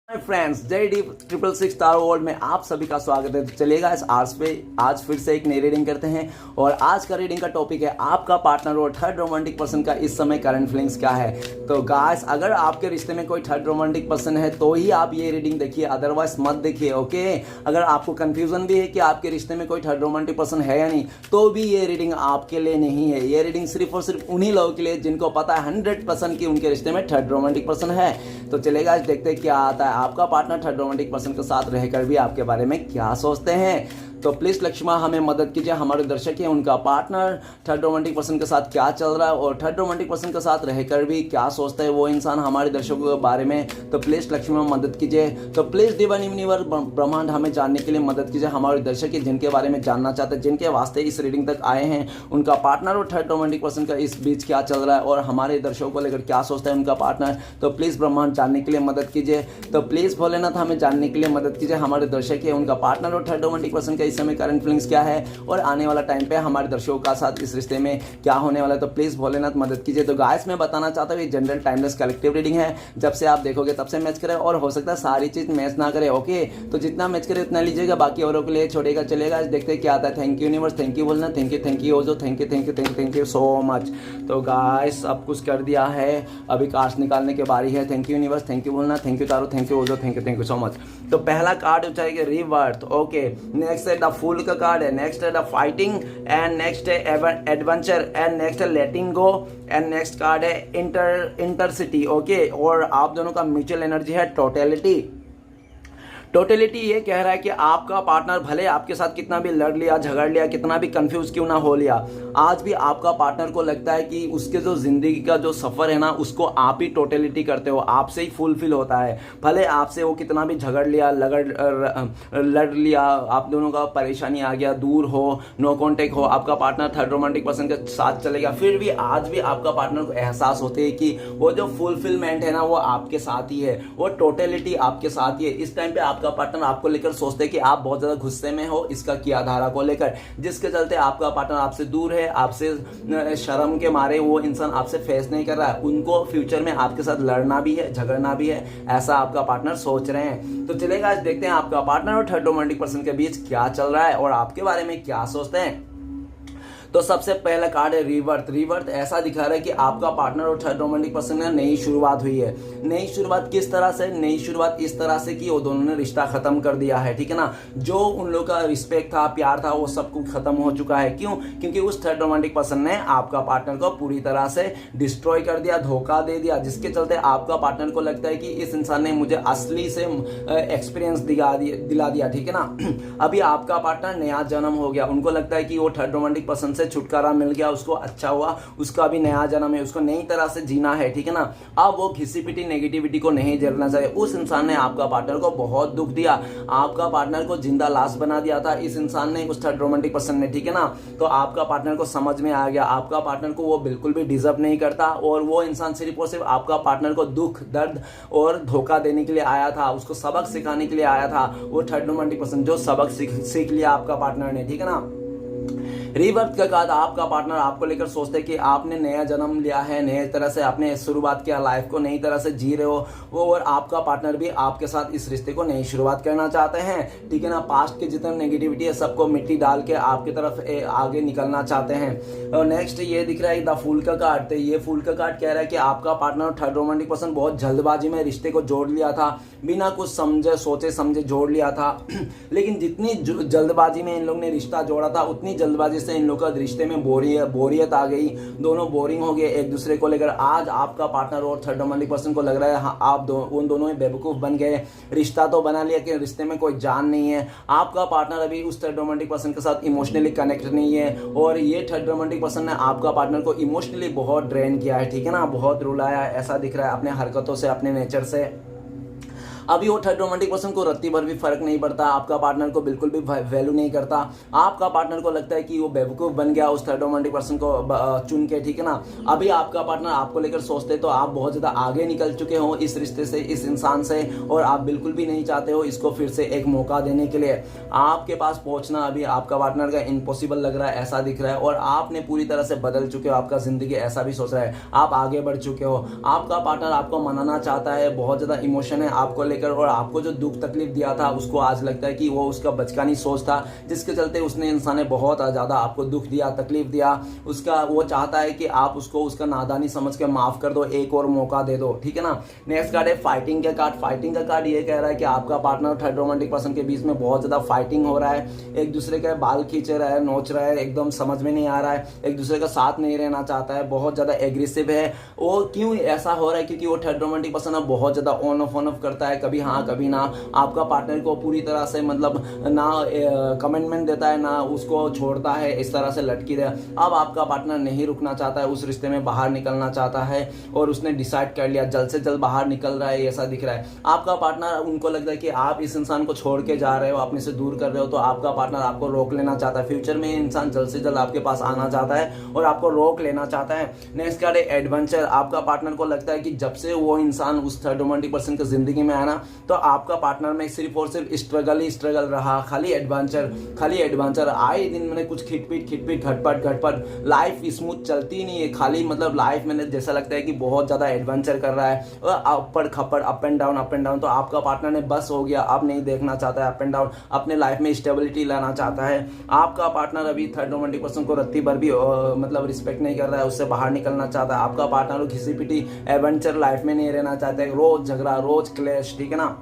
Friends JD 666 star world में आप सभी का स्वागत है। तो चलिएगा इस आज फिर से एक नई रीडिंग करते हैं और आज का रीडिंग का टॉपिक है आपका पार्टनर और थर्ड रोमांटिक पर्सन का इस समय करंट फीलिंग्स क्या है। तो गाइस, अगर आपके रिश्ते में कोई थर्ड रोमांटिक पर्सन है तो ही आप ये रीडिंग देखिए, अदरवाइज मत देखिए। ओके, अगर आपको कंफ्यूजन भी है कि आपके रिश्ते में कोई थर्ड रोमांटिक पर्सन है या नहीं, तो भी ये रीडिंग आपके लिए नहीं है। ये रीडिंग सिर्फ और सिर्फ उन्हीं लोगों के लिए जिनको पता है 100% कि उनके रिश्ते में थर्ड रोमांटिक पर्सन है। तो चलेगा देखते हैं क्या आता है। आपका पार्टनर थर्ड रोमांटिक पर्सन के साथ रहकर भी आपके बारे में क्या सोचते हैं। तो प्लीज़ लक्ष्मा हमें मदद कीजिए। हमारे दर्शक हैं, उनका पार्टनर थर्ड रोमांटिक पर्सन के साथ क्या चल रहा है और थर्ड रोमांटिक पर्सन के साथ रहकर भी क्या सोचता है वो इंसान हमारे दर्शकों के बारे में। तो प्लीज़ लक्ष्मा मदद कीजिए। तो प्लीज़ डिवाइन यूनिवर्स ब्रह्मांड हमें जानने के लिए मदद कीजिए। हमारे दर्शक हैं जिनके बारे में जानना चाहते हैं, जिनके वास्ते इस रीडिंग तक आए हैं, उनका पार्टनर और थर्ड रोमांटिक पर्सन का इस बीच क्या चल रहा है और हमारे दर्शकों को लेकर क्या सोचता है उनका पार्टनर। तो प्लीज़ ब्रह्मांड जानने के लिए मदद कीजिए। तो प्लीज़ भोलेनाथ हमें जानने के लिए मदद कीजिए। हमारे दर्शक हैं, उनका पार्टनर और थर्ड रोमांटिक पर्सन का इस समय करंट फीलिंग्स क्या है और आने वाला टाइम पे हमारे दर्शकों का साथ इस रिश्ते में क्या होने वाला है। तो प्लीज भोलेनाथ मदद कीजिए। तो गाइस, मैं बताना चाहता हूँ ये जनरल टाइमलेस कलेक्टिव रीडिंग है। जब से आप देखोगे तब से मैच करे और हो सकता है सारी चीज मैच ना करे। ओके, तो जितना मैच करे उतना लीजिएगा, बाकी औरों के लिए छोड़ेगा चलेगा। देखते हैं क्या आता है। Thank you universe, thank you Bholenath, thank you ओजो, थैंक यू सो मच। तो गाइस, सब कुछ कर दिया है, अभी कार्ड्स निकालने की बारी है। Thank you universe, thank you Bholenath, thank you tarot, thank you ओजो, थैंक यू सो मच। तो पहला कार्ड उठाएगा रिवर्थ। ओके, नेक्स्ट है द फूल का कार्ड है, नेक्स्ट है द फाइटिंग एंड नेक्स्ट है एडवेंचर एंड नेक्स्ट है letting go and next card है इंटरसिटी। ओके, और आप दोनों का म्यूचुअल एनर्जी है टोटलिटी। टोटलिटी ये कह रहा है कि आपका पार्टनर भले आपके साथ कितना भी लड़ लिया, झगड़ लिया, कितना भी कंफ्यूज क्यों ना हो लिया, आज भी आपका पार्टनर को लगता है कि उसके जो जिंदगी का जो सफर है ना, उसको आप ही टोटलिटी करते हो, आपसे ही फुलफिल होता है। भले आपसे वो कितना भी झगड़ लिया, लड़ लिया, आप दोनों का परेशानी आ गया, दूर हो, नो कॉन्टेक्ट हो, आपका पार्टनर थर्ड रोमांटिक पर्सन के साथ चलेगा, फिर भी आज भी आपका पार्टनर को एहसास होते है कि वो जो फुलफिलमेंट है ना वो आपके साथ ही है, वो टोटलिटी आपके साथ ही है। इस टाइम पे आपका पार्टनर आपको लेकर सोचते हैं कि आप बहुत ज्यादा गुस्से में हो इसका किया धारा को लेकर, जिसके चलते आपका पार्टनर आपसे दूर है, आपसे शर्म के मारे वो इंसान आपसे फेस नहीं कर रहा है। उनको फ्यूचर में आपके साथ लड़ना भी है, झगड़ना भी है, ऐसा आपका पार्टनर सोच रहे हैं। तो चलेगा आज देखते हैं आपका पार्टनर और थर्ड रोमांटिक पर्सन के बीच क्या चल रहा है और आपके बारे में क्या सोचते हैं। तो सबसे पहला कार्ड है रिवर्थ। रिवर्थ ऐसा दिखा रहा है कि आपका पार्टनर और थर्ड रोमांटिक पर्सन में नई शुरुआत हुई है। नई शुरुआत किस तरह से? नई शुरुआत इस तरह से कि वो दोनों ने रिश्ता खत्म कर दिया है, ठीक है ना। जो उन लोगों का रिस्पेक्ट था, प्यार था, वो सब कुछ खत्म हो चुका है। क्यों? क्योंकि उस थर्ड रोमांटिक पर्सन ने आपका पार्टनर को पूरी तरह से डिस्ट्रॉय कर दिया, धोखा दे दिया, जिसके चलते आपका पार्टनर को लगता है कि इस इंसान ने मुझे असली से एक्सपीरियंस दिला दिया, ठीक है ना। अभी आपका पार्टनर नया जन्म हो गया, उनको लगता है कि वो थर्ड रोमांटिक पर्सन से छुटकारा मिल गया, उसको अच्छा हुआ, उसका भी नया जन्म है, उसको नई तरह से जीना है, ठीक है ना। अब वो घिसी पिटी नेगेटिविटी को नहीं झेलना चाहिए। उस इंसान ने आपका पार्टनर को बहुत दुख दिया, आपका पार्टनर को जिंदा लाश बना दिया था इस इंसान ने, उस थर्ड रोमांटिक पर्सन ने, ठीक है ना। तो आपका पार्टनर को समझ में आ गया, आपका पार्टनर को वो बिल्कुल भी डिजर्व नहीं करता और वो इंसान सिर्फ और सिर्फ आपका पार्टनर को दुख, दर्द और धोखा देने के लिए आया था, उसको सबक सिखाने के लिए आया था। वो थर्ड रोमांटिक पर्सन जो सबक सीख लिया आपका पार्टनर ने, ठीक है ना। रिवर्थ के बाद आपका पार्टनर आपको लेकर सोचते हैं कि आपने नया जन्म लिया है, नए तरह से आपने शुरुआत किया, लाइफ को नई तरह से जी रहे हो वो, और आपका पार्टनर भी आपके साथ इस रिश्ते को नई शुरुआत करना चाहते हैं, ठीक है ना। पास्ट के जितने नेगेटिविटी है सबको मिट्टी डाल के आपकी तरफ आगे निकलना चाहते हैं। और नेक्स्ट ये दिख रहा है द फूल का कार्ड। तो ये फूल का कार्ड कह रहा है कि आपका पार्टनर थर्ड रोमांटिक पर्सन बहुत जल्दबाजी में रिश्ते को जोड़ लिया था, बिना कुछ समझे सोचे समझे जोड़ लिया था। लेकिन जितनी जल्दबाजी में इन लोग ने रिश्ता जोड़ा था, उतनी जल्दबाजी से इन लोगों का रिश्ते में बोरियत आ गई, दोनों बोरिंग हो गए एक दूसरे को लेकर। आज आपका पार्टनर और थर्ड रोमांटिक पर्सन को लग रहा है हाँ, आप उन दोनों में बेवकूफ बन गए, रिश्ता तो बना लिया कि रिश्ते में कोई जान नहीं है। आपका पार्टनर अभी उस थर्ड रोमांटिक पर्सन के साथ इमोशनली कनेक्ट नहीं है और ये थर्ड रोमांटिक पर्सन ने आपका पार्टनर को इमोशनली बहुत ड्रेन किया है, ठीक है ना, बहुत रुलाया है, ऐसा दिख रहा है अपने हरकतों से, अपने नेचर से। अभी वो थर्ड रोमांटिक पर्सन को रत्ती भर भी फर्क नहीं पड़ता, आपका पार्टनर को बिल्कुल भी वैल्यू नहीं करता। आपका पार्टनर को लगता है कि वो बेवकूफ बन गया उस थर्ड रोमांटिक पर्सन को चुन के, ठीक है ना। अभी आपका पार्टनर आपको लेकर सोचते तो आप बहुत ज्यादा आगे निकल चुके हो इस रिश्ते से, इस इंसान से, और आप बिल्कुल भी नहीं चाहते हो इसको फिर से एक मौका देने के लिए। आपके पास पहुंचना अभी आपका पार्टनर का इम्पॉसिबल लग रहा है, ऐसा दिख रहा है, और आपने पूरी तरह से बदल चुके हो, आपका जिंदगी ऐसा भी सोच रहा है, आप आगे बढ़ चुके हो। आपका पार्टनर आपको मनाना चाहता है, बहुत ज्यादा इमोशन है आपको लेकर, लेकर, और आपको जो दुख तकलीफ दिया था उसको आज लगता है कि वो उसका बचकानी सोच था, जिसके चलते उसने इंसान ने बहुत ज़्यादा आपको दुख दिया, तकलीफ दिया। उसका वो चाहता है कि आप उसको उसका नादानी समझ के माफ़ कर दो, एक और मौका दे दो, ठीक है ना। नेक्स्ट कार्ड है फाइटिंग का कार्ड। फाइटिंग का कार्ड ये कह रहा है कि आपका पार्टनर थर्ड रोमांटिक पर्सन के बीच में बहुत ज़्यादा फाइटिंग हो रहा है, एक दूसरे के बाल खींच रहा है, नोच रहा है, एकदम समझ में नहीं आ रहा है, एक दूसरे का साथ नहीं रहना चाहता है, बहुत ज़्यादा एग्रेसिव है। वो क्यों ऐसा हो रहा है? क्योंकि वो थर्ड रोमांटिक पर्सन अब बहुत ज़्यादा ऑन ऑफ करता है, कभी हाँ कभी ना। आपका पार्टनर को पूरी तरह से मतलब ना कमिटमेंट देता है, ना उसको छोड़ता है, इस तरह से लटकी रहा। अब आपका पार्टनर नहीं रुकना चाहता है, उस रिश्ते में बाहर निकलना चाहता है, और उसने डिसाइड कर लिया, जल्द से जल्द बाहर निकल रहा है, ऐसा दिख रहा है। आपका पार्टनर, उनको लगता है कि आप इस इंसान को छोड़ के जा रहे हो, अपने से दूर कर रहे हो, तो आपका पार्टनर आपको रोक लेना चाहता है। फ्यूचर में इंसान जल्द से जल्द आपके पास आना चाहता है और आपको रोक लेना चाहता है। नेक्स्ट कार्ड है एडवेंचर। आपका पार्टनर को लगता है कि जब से वो इंसान उस थर्ड रोमांटिक पर्सन की जिंदगी में आया ना, तो आपका पार्टनर में सिर्फ और सिर्फ स्ट्रगल ही स्ट्रगल रहा, खाली एडवेंचर। आए दिन मैंने कुछ खिटपिट घटपट, लाइफ स्मूथ चलती नहीं है, खाली मतलब लाइफ में जैसा लगता है कि बहुत ज़्यादा एडवेंचर कर रहा है, ऊपर खपड़, अप एंड डाउन। तो आपका पार्टनर ने बस हो गया, अब नहीं देखना चाहता है अप एंड डाउन, अपने लाइफ में स्टेबिलिटी लाना चाहता है। आपका पार्टनर अभी थर्ड रोमांटिक पर्सन को रत्ती भर भी मतलब रिस्पेक्ट नहीं कर रहा है, उससे बाहर निकलना चाहता है। आपका पार्टनर घिसी पिटी एडवेंचर लाइफ में नहीं रहना चाहता है, रोज झगड़ा, रोज क्लेश, ठीक है ना।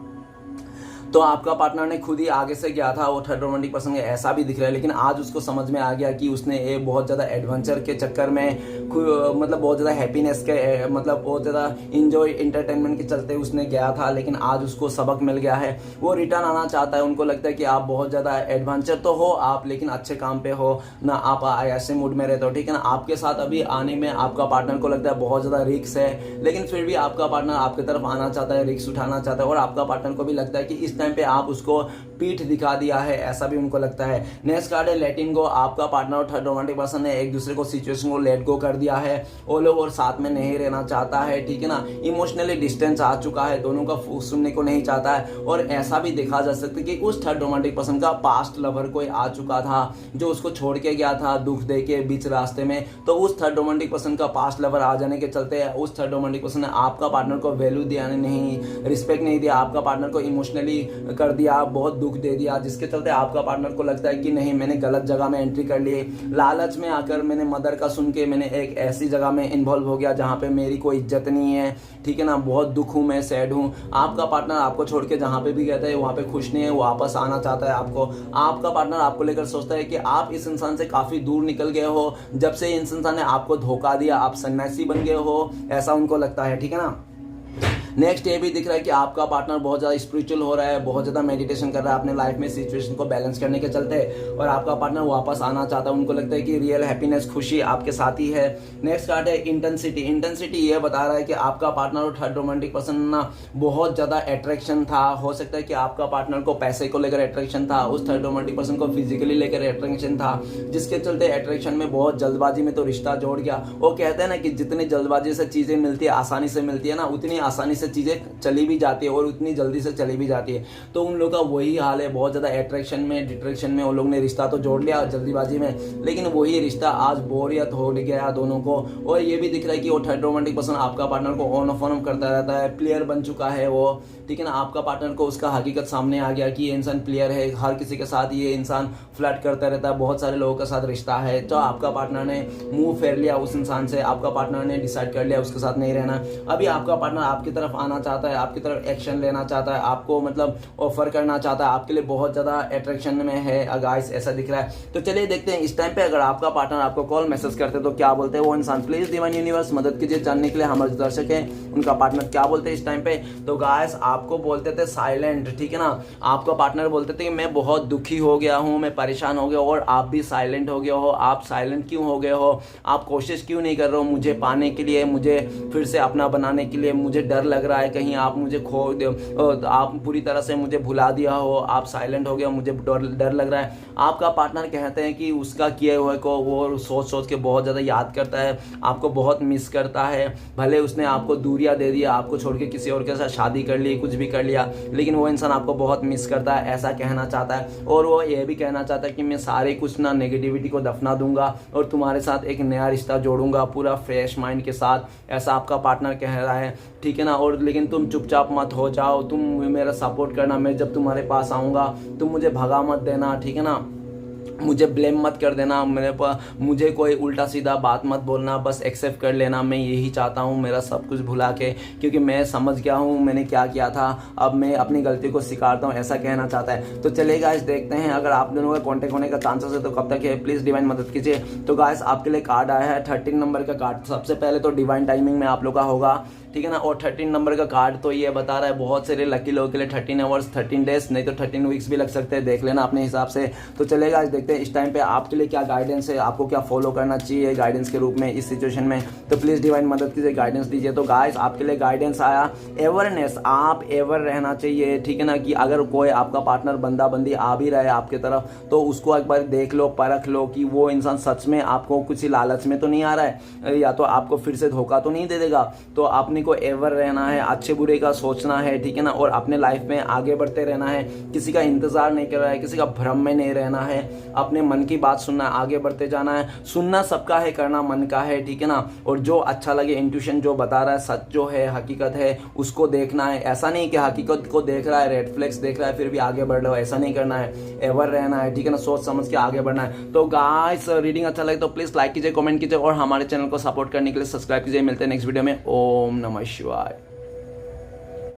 तो आपका पार्टनर ने खुद ही आगे से गया था, वो थर्ड रोमांटिक पर्सन के ऐसा भी दिख रहा है, लेकिन आज उसको समझ में आ गया कि उसने ये बहुत ज़्यादा एडवेंचर के चक्कर में मतलब बहुत ज़्यादा हैप्पीनेस के मतलब बहुत ज़्यादा इंजॉय इंटरटेनमेंट के चलते उसने गया था, लेकिन आज उसको सबक मिल गया है। वो रिटर्न आना चाहता है। उनको लगता है कि आप बहुत ज़्यादा एडवेंचर तो हो आप, लेकिन अच्छे काम पे हो ना, आप ऐसे मूड में रहते हो, ठीक है ना। आपके साथ अभी आने में आपका पार्टनर को लगता है बहुत ज़्यादा रिस्क है, लेकिन फिर भी आपका पार्टनर आपकी तरफ आना चाहता है, रिस्क उठाना चाहता है, और आपका पार्टनर को भी लगता है कि इस टाइम पे आप उसको पीठ दिखा दिया है, ऐसा भी उनको लगता है। नेक्स्ट कार्ड है लेटिंग गो। आपका पार्टनर और थर्ड रोमांटिक पर्सन ने एक दूसरे को सिचुएशन को लेट गो कर दिया है, वो लोग और साथ में नहीं रहना चाहता है, ठीक है ना। इमोशनली डिस्टेंस आ चुका है, दोनों का सुनने को नहीं चाहता है। और ऐसा भी देखा जा सकता है कि उस थर्ड रोमांटिक पर्सन का पास्ट लवर कोई आ चुका था, जो उसको छोड़ के गया था दुख दे के बीच रास्ते में। तो उस थर्ड रोमांटिक पर्सन का पास्ट लवर आ जाने के चलते उस थर्ड रोमांटिक पर्सन ने आपका पार्टनर को वैल्यू दिया नहीं, रिस्पेक्ट नहीं दिया, आपका पार्टनर को इमोशनली कर दिया, बहुत दुख दे दिया, जिसके चलते आपका पार्टनर को लगता है कि नहीं, मैंने गलत जगह में एंट्री कर ली, लालच में आकर मैंने मदर का सुन के मैंने एक ऐसी जगह में इन्वॉल्व हो गया जहां पे मेरी कोई इज्जत नहीं है, ठीक है ना। बहुत दुख हूं, मैं सैड हूं। आपका पार्टनर आपको छोड़ के जहां पे भी गया है वहां पे खुश नहीं है, वो वापस आना चाहता है आपको। आपका पार्टनर आपको लेकर सोचता है कि आप इस इंसान से काफी दूर निकल गए हो, जब से इस इंसान ने आपको धोखा दिया, आप सन्यासी बन गए हो, ऐसा उनको लगता है, ठीक है ना। नेक्स्ट ये भी दिख रहा है कि आपका पार्टनर बहुत ज़्यादा स्पिरिचुअल हो रहा है, बहुत ज़्यादा मेडिटेशन कर रहा है अपने लाइफ में सिचुएशन को बैलेंस करने के चलते, और आपका पार्टनर वापस आना चाहता है। उनको लगता है कि रियल हैप्पीनेस, खुशी आपके साथ ही है। नेक्स्ट कार्ड है इंटेंसिटी ये बता रहा है कि आपका पार्टनर और थर्ड रोमांटिक पर्सन ना बहुत ज़्यादा अट्रैक्शन था। हो सकता है कि आपका पार्टनर को पैसे को लेकर अट्रैक्शन था, उस थर्ड रोमांटिक पर्सन को फिजिकली लेकर अट्रैक्शन था, जिसके चलते अट्रैक्शन में बहुत जल्दबाजी में तो रिश्ता जोड़ गया। वो कहते हैं ना कि जितनी जल्दबाजी से चीज़ें मिलती है, आसानी से मिलती है ना, उतनी आसानी से चीज़ें चली भी जाती है और उतनी जल्दी से चली भी जाती है। तो उन लोगों का वही हाल है, बहुत ज़्यादा अट्रैक्शन में, डिट्रैक्शन में उन लोग ने रिश्ता तो जोड़ लिया जल्दीबाजी में, लेकिन वही रिश्ता आज बोरियत हो गया दोनों को। और ये भी दिख रहा है कि वो थर्ड रोमांटिक पर्सन आपका पार्टनर को ऑन ऑफ करता रहता है, प्लेयर बन चुका है वो, ठीक है ना। आपका पार्टनर को उसका हकीकत सामने आ गया कि ये इंसान प्लेयर है, हर किसी के साथ ये इंसान फ्लर्ट करता रहता है, बहुत सारे लोगों के साथ रिश्ता है। तो आपका पार्टनर ने मुंह फेर लिया उस इंसान से, आपका पार्टनर ने डिसाइड कर लिया उसके साथ नहीं रहना। अभी आपका पार्टनर आपकी तरफ आना चाहता है, आपकी तरफ एक्शन लेना चाहता है, आपको मतलब ऑफर करना चाहता है, आपके लिए बहुत ज़्यादा अट्रैक्शन में है गाइस, ऐसा दिख रहा है। तो चलिए देखते हैं इस टाइम पे अगर आपका पार्टनर आपको कॉल मैसेज करते तो क्या बोलते हैं वो इंसान। प्लीज डिवाइन यूनिवर्स मदद कीजिए जानने के लिए हमारे जो दर्शक हैं उनका पार्टनर क्या बोलते हैं इस टाइम पे। तो गाइस आपको बोलते थे साइलेंट, ठीक है ना। आपका पार्टनर बोलते थे कि मैं बहुत दुखी हो गया हूँ, मैं परेशान हो गया, और आप भी साइलेंट हो गए हो। आप साइलेंट क्यों हो गए हो? आप कोशिश क्यों नहीं कर रहे हो मुझे पाने के लिए, मुझे फिर से अपना बनाने के लिए? मुझे डर लग रहा है कहीं आप मुझे खो दो, आप पूरी तरह से मुझे भुला दिया हो, आप साइलेंट हो गया, मुझे डर लग रहा है। आपका पार्टनर कहते हैं कि उसका किए हुए को वो सोच के बहुत ज़्यादा याद करता है, आपको बहुत मिस करता है। भले उसने आपको दूरियां दे दिया, आपको छोड़ के किसी और के साथ शादी कर ली, कुछ भी कर लिया, लेकिन वो इंसान आपको बहुत मिस करता है, ऐसा कहना चाहता है। और वो ये भी कहना चाहता है कि मैं सारे कुछ ना नेगेटिविटी को दफना दूंगा और तुम्हारे साथ एक नया रिश्ता जोड़ूंगा पूरा फ्रेश माइंड के साथ, ऐसा आपका पार्टनर कह रहा है, ठीक है ना। और लेकिन तुम चुपचाप मत हो जाओ, तुम मेरा सपोर्ट करना, मैं जब तुम्हारे पास आऊँगा तुम मुझे भगा मत देना, ठीक है ना, मुझे ब्लेम मत कर देना, मुझे कोई उल्टा सीधा बात मत बोलना, बस एक्सेप्ट कर लेना, मैं यही चाहता हूँ मेरा सब कुछ भुला के, क्योंकि मैं समझ गया हूँ मैंने क्या किया था, अब मैं अपनी गलती को स्वीकारता हूँ, ऐसा कहना चाहता है। तो चलिए गाइस देखते हैं अगर आप दोनों का कॉन्टेक्ट होने का चांसेस है तो कब तक है, प्लीज़ डिवाइन मदद कीजिए। तो गाइस आपके लिए कार्ड आया है 13 नंबर का कार्ड। सबसे पहले तो डिवाइन टाइमिंग में आप लोग का होगा, ठीक है ना, और 13 नंबर का कार्ड तो ये बता रहा है बहुत सारे लकी लोगों के लिए 13 आवर्स 13 डेज नहीं तो 13 वीक्स भी लग सकते हैं, देख लेना अपने हिसाब से। तो चलेगा आज देखते हैं इस टाइम पे आपके लिए क्या गाइडेंस है, आपको क्या फॉलो करना चाहिए गाइडेंस के रूप में इस सिचुएशन में। तो प्लीज़ डिवाइन मदद कीजिए, गाइडेंस दीजिए। तो गाइस आपके लिए गाइडेंस आया अवेयरनेस, आप एवर रहना चाहिए, ठीक है ना, कि अगर कोई आपका पार्टनर बंदा बंदी आ भी रहा है आपके तरफ तो उसको एक बार देख लो, परख लो कि वो इंसान सच में आपको कुछ लालच में तो नहीं आ रहा है या तो आपको फिर से धोखा तो नहीं दे देगा। तो आपने को एवर रहना है, अच्छे बुरे का सोचना है, ठीक है ना, और अपने लाइफ में आगे बढ़ते रहना है, किसी का इंतजार नहीं कर रहा है, किसी का भ्रम में नहीं रहना है, अपने मन की बात सुनना है, आगे बढ़ते जाना है। सुनना सबका है, करना मन का है, ठीक है ना, और जो अच्छा लगे इंट्यूशन जो बता रहा है सच जो है हकीकत है उसको देखना है। ऐसा नहीं कि हकीकत को देख रहा है, रेड फ्लैग्स देख रहा है फिर भी आगे बढ़ रहा है, ऐसा नहीं करना है, एवर रहना है, ठीक है ना, सोच समझ के आगे बढ़ना है। तो गाइस रीडिंग अच्छा लगे तो प्लीज लाइक कीजिए, कमेंट कीजिए और हमारे चैनल को सपोर्ट करने के लिए सब्सक्राइब कीजिए। मिलते हैं नेक्स्ट वीडियो में। ओम नमः शिवाय।